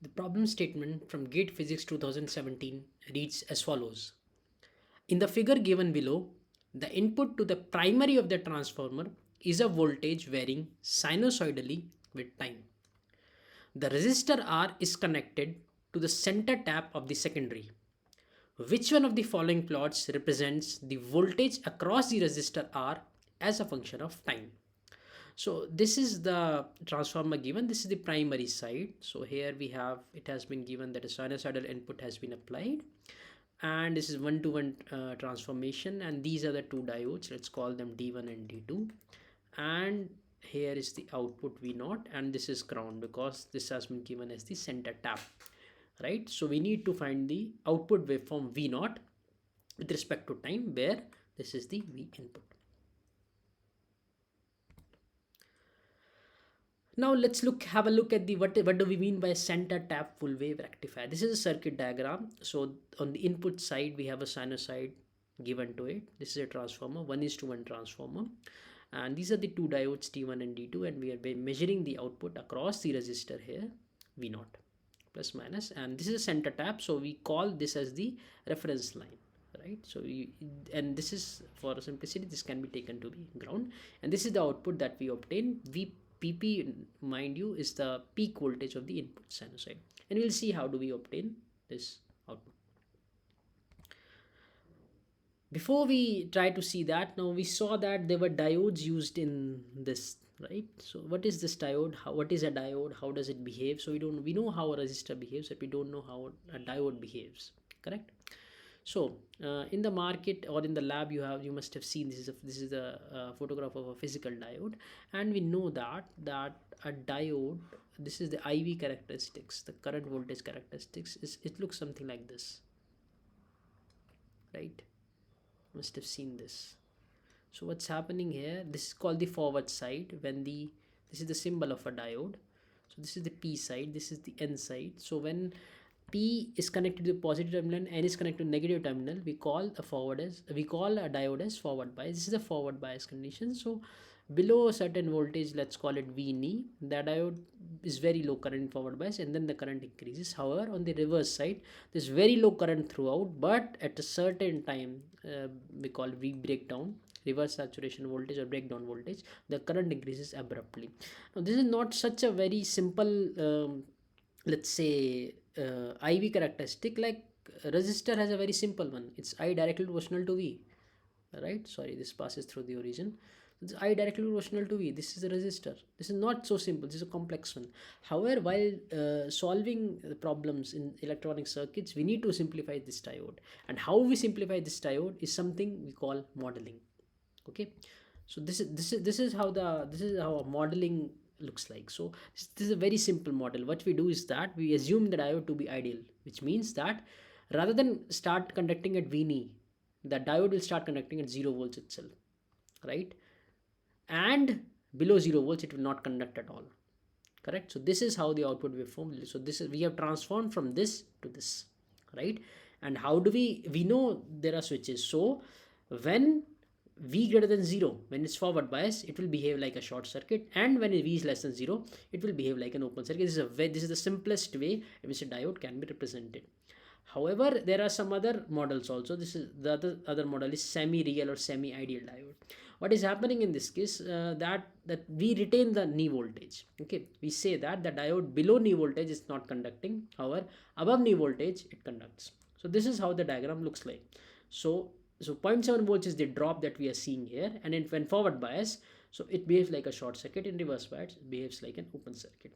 The problem statement from Gate Physics 2017 reads as follows. In the figure given below, the input to the primary of the transformer is a voltage varying sinusoidally with time. The resistor R is connected to the center tap of the secondary. Which one of the following plots represents the voltage across the resistor R as a function of time? So this is the transformer given. This is the primary side. So here we have, it has been given that a sinusoidal input has been applied, and this is one-to-one transformation, and these are the two diodes. Let's call them D1 and D2, and here is the output V0, and this is ground because this has been given as the center tap, right? So we need to find the output waveform V0 with respect to time, where this is the V input. Now let's have a look at the what do we mean by center tap full wave rectifier. This is a circuit diagram. So on the input side we have a sinusoid given to it. This is a transformer, 1:1 transformer, and these are the two diodes T1 and D2, and we are measuring the output across the resistor here, V0 plus minus, and this is a center tap, so we call this as the reference line, right? So and this is, for simplicity, this can be taken to be ground, and this is the output that we obtain. PP, mind you, is the peak voltage of the input sinusoid, and we'll see how do we obtain this output. Before we try to see that, now we saw that there were diodes used in this, right? So what is this diode? What is a diode? How does it behave? So we know how a resistor behaves, but we don't know how a diode behaves, correct? So in the market or in the lab, you must have seen this is a photograph of a physical diode, and we know that a diode, this is the IV characteristics, the current voltage characteristics, it looks something like this, right? Must have seen this. So what's happening here, this is called the forward side, when this is the symbol of a diode. So this is the P side, this is the N side. So when P is connected to the positive terminal and N is connected to negative terminal, we call a diode as forward bias. This is a forward bias condition. So below a certain voltage, let's call it Vne, the diode is very low current forward bias, and then the current increases. However, on the reverse side, there's very low current throughout, but at a certain time, we call V breakdown, reverse saturation voltage or breakdown voltage, the current increases abruptly. Now this is not such a very simple let's say IV characteristic. Like resistor has a very simple one, it's I directly proportional to V, right? Sorry, this passes through the origin. It's I directly proportional to V. This is a resistor. This is not so simple, this is a complex one. However, while solving the problems in electronic circuits, we need to simplify this diode, and how we simplify this diode is something we call modeling. Okay, so this is how a modeling looks like. So this is a very simple model. What we do is that we assume the diode to be ideal, which means that rather than start conducting at Vne, the diode will start conducting at 0 volts itself, right? And below 0 volts it will not conduct at all, correct? So this is how the output waveform. So this is, we have transformed from this to this, right? And how do we know there are switches. So when V greater than 0, when it's forward bias, it will behave like a short circuit, and when V is less than 0, it will behave like an open circuit. This is the simplest way in which a diode can be represented. However, there are some other models also. This is the other model is semi-real or semi-ideal diode. What is happening in this case, that we retain the knee voltage. Okay, we say that the diode below knee voltage is not conducting, however above knee voltage it conducts. So this is how the diagram looks like. So 0.7 volts is the drop that we are seeing here, and when forward bias, so it behaves like a short circuit. In reverse bias, it behaves like an open circuit.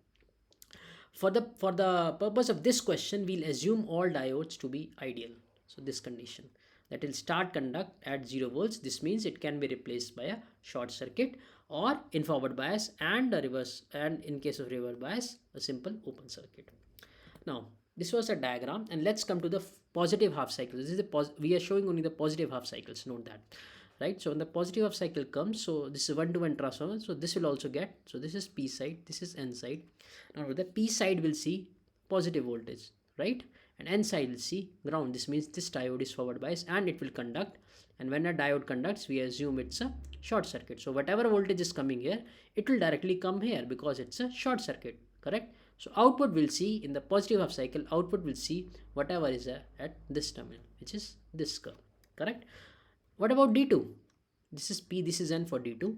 For the purpose of this question, we'll assume all diodes to be ideal. So this condition, that will start conduct at 0 volts. This means it can be replaced by a short circuit, or in forward bias and a reverse, and in case of reverse bias, a simple open circuit. Now this was a diagram, and let's come to the positive half cycle. This is we are showing only the positive half cycles, note that, right? So when the positive half cycle comes, so this is 1-to-1 transformer, so this will also get, so this is P side, this is N side. Now the P side will see positive voltage, right? and N side will see ground. This means this diode is forward bias and it will conduct, and when a diode conducts we assume it's a short circuit. So whatever voltage is coming here, it will directly come here because it's a short circuit, correct? So output will see in the positive half cycle, output will see whatever is at this terminal, which is this curve, correct? What about D2? This is P, this is N for D2.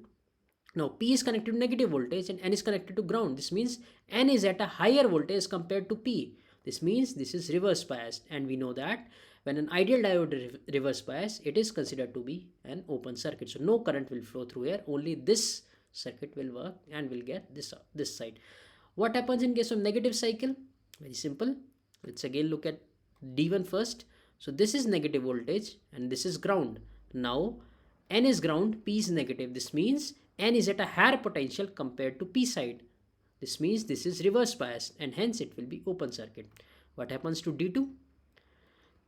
Now P is connected to negative voltage and N is connected to ground. This means N is at a higher voltage compared to P. This means this is reverse biased, and we know that when an ideal diode reverse bias, it is considered to be an open circuit. So no current will flow through here, only this circuit will work and will get this side. What happens in case of negative cycle? Very simple. Let's again look at D1 first. So this is negative voltage and this is ground. Now N is ground, P is negative. This means N is at a higher potential compared to P side. This means this is reverse bias and hence it will be open circuit. What happens to D2?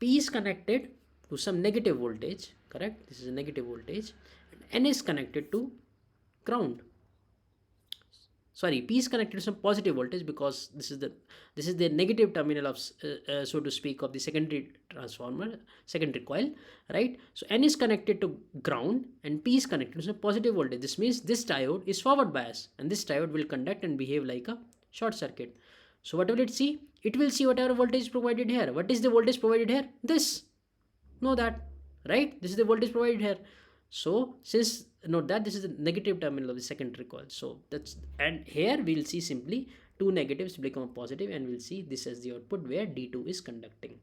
P is connected to some negative voltage, correct? This is a negative voltage. And N is connected to ground. Sorry, P is connected to some positive voltage because this is the negative terminal of so to speak of the secondary transformer, secondary coil, right? So N is connected to ground and P is connected to some positive voltage. This means this diode is forward bias and this diode will conduct and behave like a short circuit. So what will it see? It will see whatever voltage is provided here. What is the voltage provided here? This. Know that, right? This is the voltage provided here. So since note that this is the negative terminal of the secondary coil. So that's, and here we'll see simply two negatives become positive and we'll see this as the output where D2 is conducting.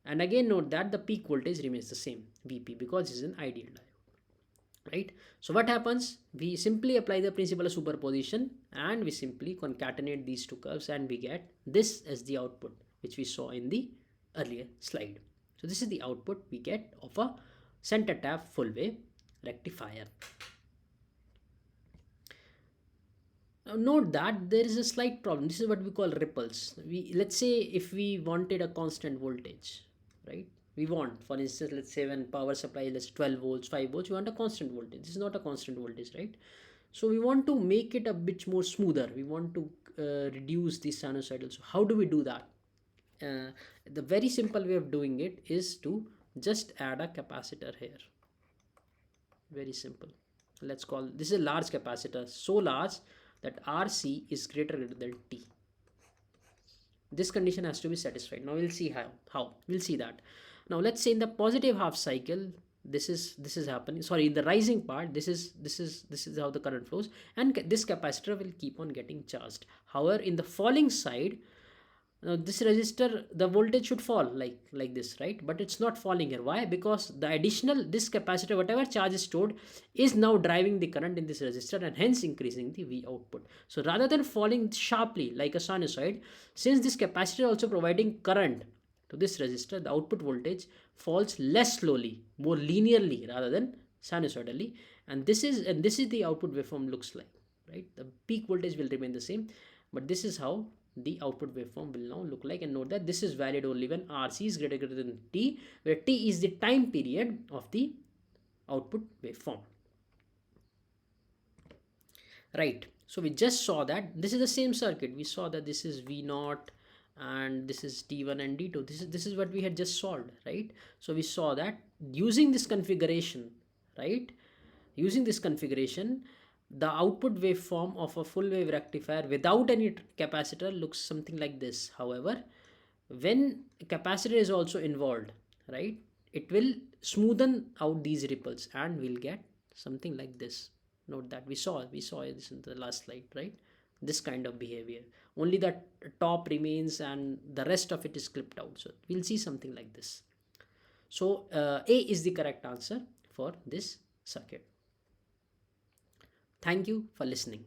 And again note that the peak voltage remains the same, Vp, because this is an ideal diode, right? So what happens? We simply apply the principle of superposition and we simply concatenate these two curves and we get this as the output, which we saw in the earlier slide. So this is the output we get of a center tap full wave rectifier. Now note that there is a slight problem. This is what we call ripples. Let's say if we wanted a constant voltage, right? We want, for instance, let's say when power supply is 12 volts, 5 volts, we want a constant voltage. This is not a constant voltage, right? So we want to make it a bit more smoother. We want to reduce the sinusoidal. So how do we do that? The very simple way of doing it is to just add a capacitor here. Very simple. Let's call this is a large capacitor, so large that RC is greater than T. This condition has to be satisfied. Now we'll see how we'll see that. Now let's say in the positive half cycle, this is happening. Sorry, in the rising part, this is how the current flows, and this capacitor will keep on getting charged. However, in the falling side, now this resistor, the voltage should fall like this, right? But it's not falling here. Why? Because the additional, this capacitor, whatever charge is stored, is now driving the current in this resistor and hence increasing the V output. So rather than falling sharply like a sinusoid, since this capacitor is also providing current to this resistor, the output voltage falls less slowly, more linearly rather than sinusoidally. And this is the output waveform looks like, right? The peak voltage will remain the same, but this is how the output waveform will now look like. And note that this is valid only when RC is greater than T, where T is the time period of the output waveform, right? So we just saw that this is the same circuit. We saw that this is V0 and this is D1 and D2. This is what we had just solved, right? So we saw that using this configuration, right? Using this configuration, the output waveform of a full wave rectifier without any capacitor looks something like this. However, when capacitor is also involved, right, it will smoothen out these ripples and we'll get something like this. Note that we saw this in the last slide, right? This kind of behavior. Only the top remains and the rest of it is clipped out. So we'll see something like this. So A is the correct answer for this circuit. Thank you for listening.